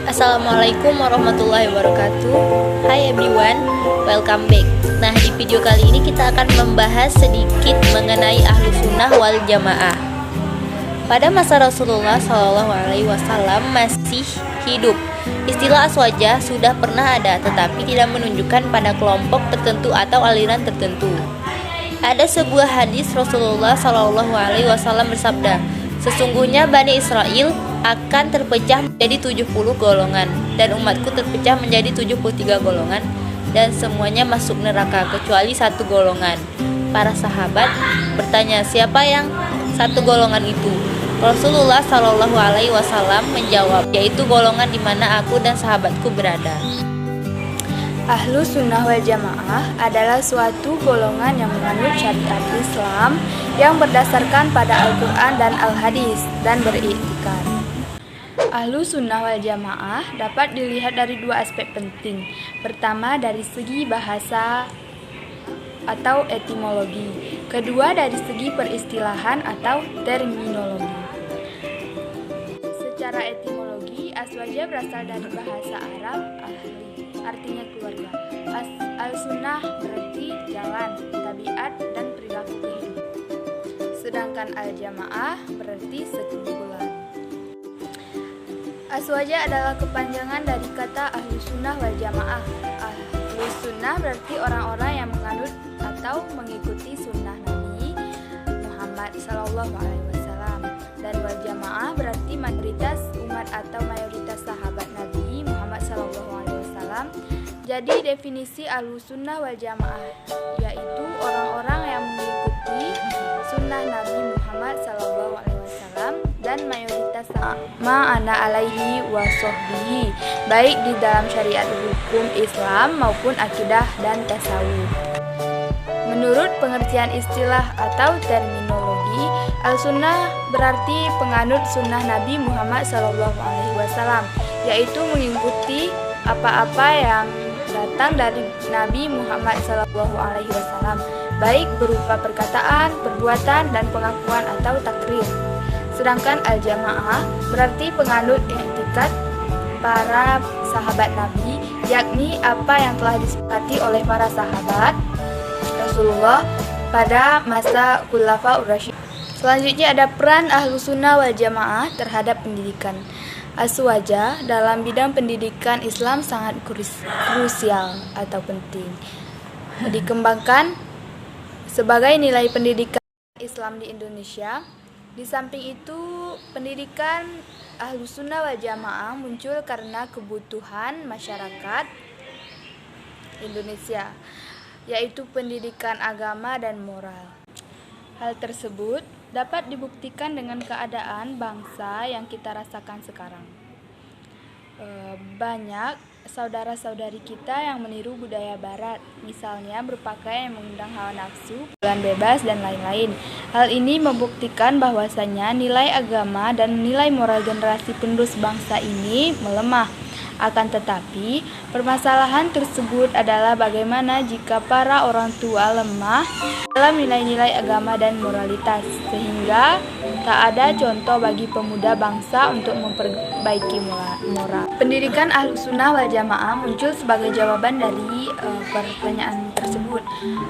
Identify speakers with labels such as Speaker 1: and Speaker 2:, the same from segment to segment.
Speaker 1: Assalamualaikum warahmatullahi wabarakatuh. Hai everyone, welcome back. Nah, di video kali ini kita akan membahas sedikit mengenai Ahlus Sunnah wal Jamaah. Pada masa Rasulullah SAW masih hidup, istilah aswajah sudah pernah ada, tetapi tidak menunjukkan pada kelompok tertentu atau aliran tertentu. Ada sebuah hadis Rasulullah SAW bersabda, sesungguhnya Bani Israel akan terpecah menjadi 70 golongan dan umatku terpecah menjadi 73 golongan dan semuanya masuk neraka kecuali satu golongan. Para sahabat bertanya, siapa yang satu golongan itu? Rasulullah SAW menjawab, yaitu golongan di mana aku dan sahabatku berada.
Speaker 2: Ahlus Sunnah wal Jamaah adalah suatu golongan yang menganut syariat Islam yang berdasarkan pada Al-Quran dan Al-Hadis dan beriktikad. Ahlus Sunnah wal Jamaah dapat dilihat dari dua aspek penting. Pertama, dari segi bahasa atau etimologi. Kedua, dari segi peristilahan atau terminologi. Secara etimologi, aswaja berasal dari bahasa Arab ahli, artinya keluarga. Al-Sunnah berarti jalan, tabiat, dan perilaku kehidupan. Sedangkan Al-Jamaah berarti sekumpulan. Aswaja adalah kepanjangan dari kata Ahlus Sunnah wal Jamaah. Ahlus Sunnah berarti orang-orang yang menganut atau mengikuti sunnah Nabi Muhammad SAW, dan wal Jamaah berarti mayoritas umat atau mayoritas sahabat Nabi Muhammad SAW. Jadi definisi Ahlus Sunnah wal Jamaah yaitu orang-orang yang mengikuti sunnah Nabi Muhammad SAW dan mayoritas sama ana alaihi wa sahbihi, baik di dalam syariat hukum Islam maupun akidah dan tasawuf. Menurut pengertian istilah atau terminologi, al-sunnah berarti penganut sunnah Nabi Muhammad SAW, yaitu mengikuti apa-apa yang datang dari Nabi Muhammad SAW, baik berupa perkataan, perbuatan, dan pengakuan atau takrir. Sedangkan al-jamaah berarti penganut i'tikad para sahabat Nabi, yakni apa yang telah disepakati oleh para sahabat Rasulullah pada masa Khulafaur Rasyidin. Selanjutnya ada peran Ahlus Sunnah wal Jamaah terhadap pendidikan. Aswaja dalam bidang pendidikan Islam sangat krusial atau penting dikembangkan sebagai nilai pendidikan Islam di Indonesia. Di samping itu, pendidikan Ahlus Sunnah wal Jamaah muncul karena kebutuhan masyarakat Indonesia, yaitu pendidikan agama dan moral. Hal tersebut dapat dibuktikan dengan keadaan bangsa yang kita rasakan sekarang. Banyak saudara-saudari kita yang meniru budaya barat, misalnya berpakaian yang mengundang hawa nafsu, bulan bebas, dan lain-lain. Hal ini membuktikan bahwasanya nilai agama dan nilai moral generasi penerus bangsa ini melemah. Akan tetapi, permasalahan tersebut adalah bagaimana jika para orang tua lemah dalam nilai-nilai agama dan moralitas, sehingga tak ada contoh bagi pemuda bangsa untuk memperbaiki moral. Pendidikan Ahlus Sunnah wal Jamaah muncul sebagai jawaban dari pertanyaan tersebut.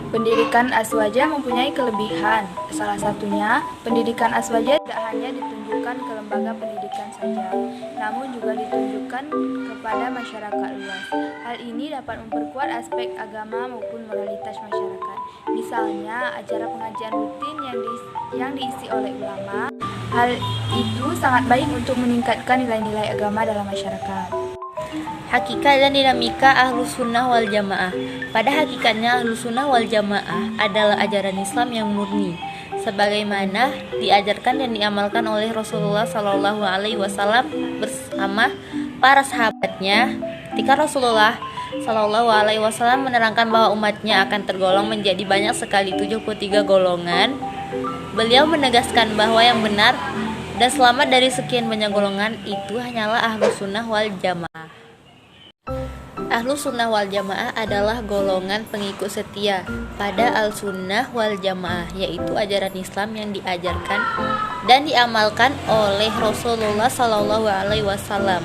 Speaker 2: Pendidikan aswaja mempunyai kelebihan. Salah satunya, pendidikan aswaja tidak hanya ditunjukkan ke lembaga pendidikan saja, namun juga ditunjukkan kepada masyarakat luas. Hal ini dapat memperkuat aspek agama maupun moralitas masyarakat. Misalnya, acara pengajian rutin yang diisi oleh ulama. Hal itu sangat baik untuk meningkatkan nilai-nilai agama dalam masyarakat.
Speaker 1: Hakikat dan dinamika Ahlus Sunnah wal Jamaah. Pada hakikatnya Ahlus Sunnah wal Jamaah adalah ajaran Islam yang murni, sebagaimana diajarkan dan diamalkan oleh Rasulullah SAW bersama para sahabatnya. Ketika Rasulullah SAW menerangkan bahwa umatnya akan tergolong menjadi banyak sekali 73 golongan, beliau menegaskan bahwa yang benar dan selamat dari sekian banyak golongan itu hanyalah Ahlus Sunnah wal Jamaah. Ahlus Sunnah wal Jamaah adalah golongan pengikut setia pada Al-Sunnah wal Jamaah, yaitu ajaran Islam yang diajarkan dan diamalkan oleh Rasulullah SAW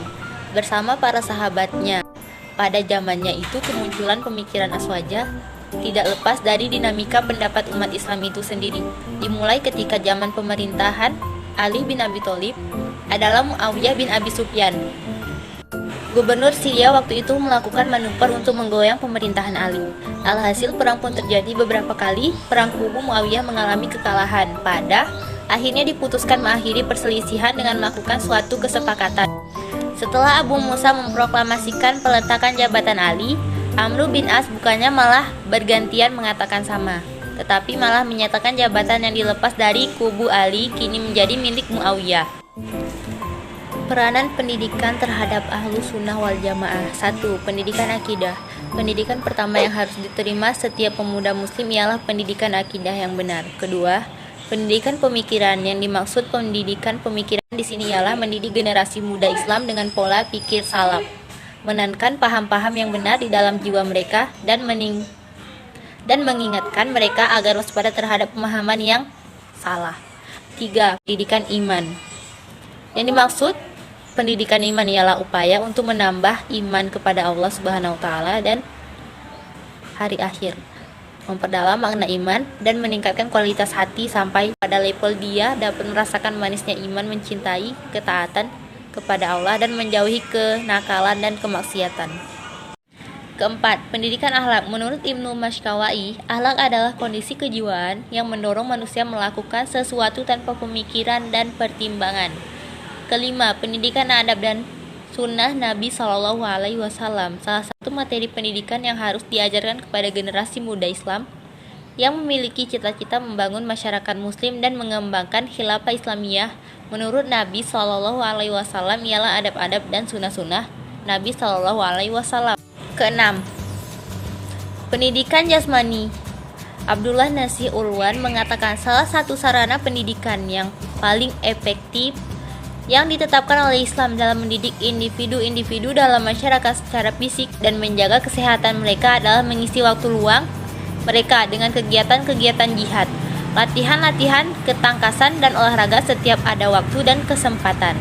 Speaker 1: bersama para sahabatnya. Pada zamannya itu, kemunculan pemikiran aswaja tidak lepas dari dinamika pendapat umat Islam itu sendiri. Dimulai ketika zaman pemerintahan Ali bin Abi Thalib adalah Muawiyah bin Abi Sufyan. Gubernur Syria waktu itu melakukan manuver untuk menggoyang pemerintahan Ali. Alhasil perang pun terjadi beberapa kali. Perang kubu Muawiyah mengalami kekalahan. Pada akhirnya diputuskan mengakhiri perselisihan dengan melakukan suatu kesepakatan. Setelah Abu Musa memproklamasikan peletakan jabatan Ali, Amr bin As bukannya malah bergantian mengatakan sama, tetapi malah menyatakan jabatan yang dilepas dari kubu Ali kini menjadi milik Muawiyah. Peranan pendidikan terhadap Ahlus Sunnah wal Jamaah. 1. Pendidikan akidah. Pendidikan pertama yang harus diterima setiap pemuda muslim ialah pendidikan akidah yang benar. Kedua, pendidikan pemikiran. Yang dimaksud pendidikan pemikiran di sini ialah mendidik generasi muda Islam dengan pola pikir salaf, menanamkan paham-paham yang benar di dalam jiwa mereka dan mengingatkan mereka agar waspada terhadap pemahaman yang salah. 3. Pendidikan iman. Yang dimaksud pendidikan iman ialah upaya untuk menambah iman kepada Allah Subhanahu wa taala dan hari akhir, memperdalam makna iman dan meningkatkan kualitas hati sampai pada level dia dapat merasakan manisnya iman, mencintai ketaatan kepada Allah dan menjauhi kenakalan dan kemaksiatan. Keempat, pendidikan akhlak. Menurut Ibnu Mashkawai, akhlak adalah kondisi kejiwaan yang mendorong manusia melakukan sesuatu tanpa pemikiran dan pertimbangan. Kelima, pendidikan adab dan sunnah Nabi SAW. Salah satu materi pendidikan yang harus diajarkan kepada generasi muda Islam yang memiliki cita-cita membangun masyarakat muslim dan mengembangkan khilafah Islamiyah menurut Nabi SAW ialah adab-adab dan sunnah-sunnah Nabi SAW. Keenam, pendidikan jasmani. Abdullah Nasih Urwan mengatakan salah satu sarana pendidikan yang paling efektif yang ditetapkan oleh Islam dalam mendidik individu-individu dalam masyarakat secara fisik dan menjaga kesehatan mereka adalah mengisi waktu luang mereka dengan kegiatan-kegiatan jihad, latihan-latihan ketangkasan dan olahraga setiap ada waktu dan kesempatan.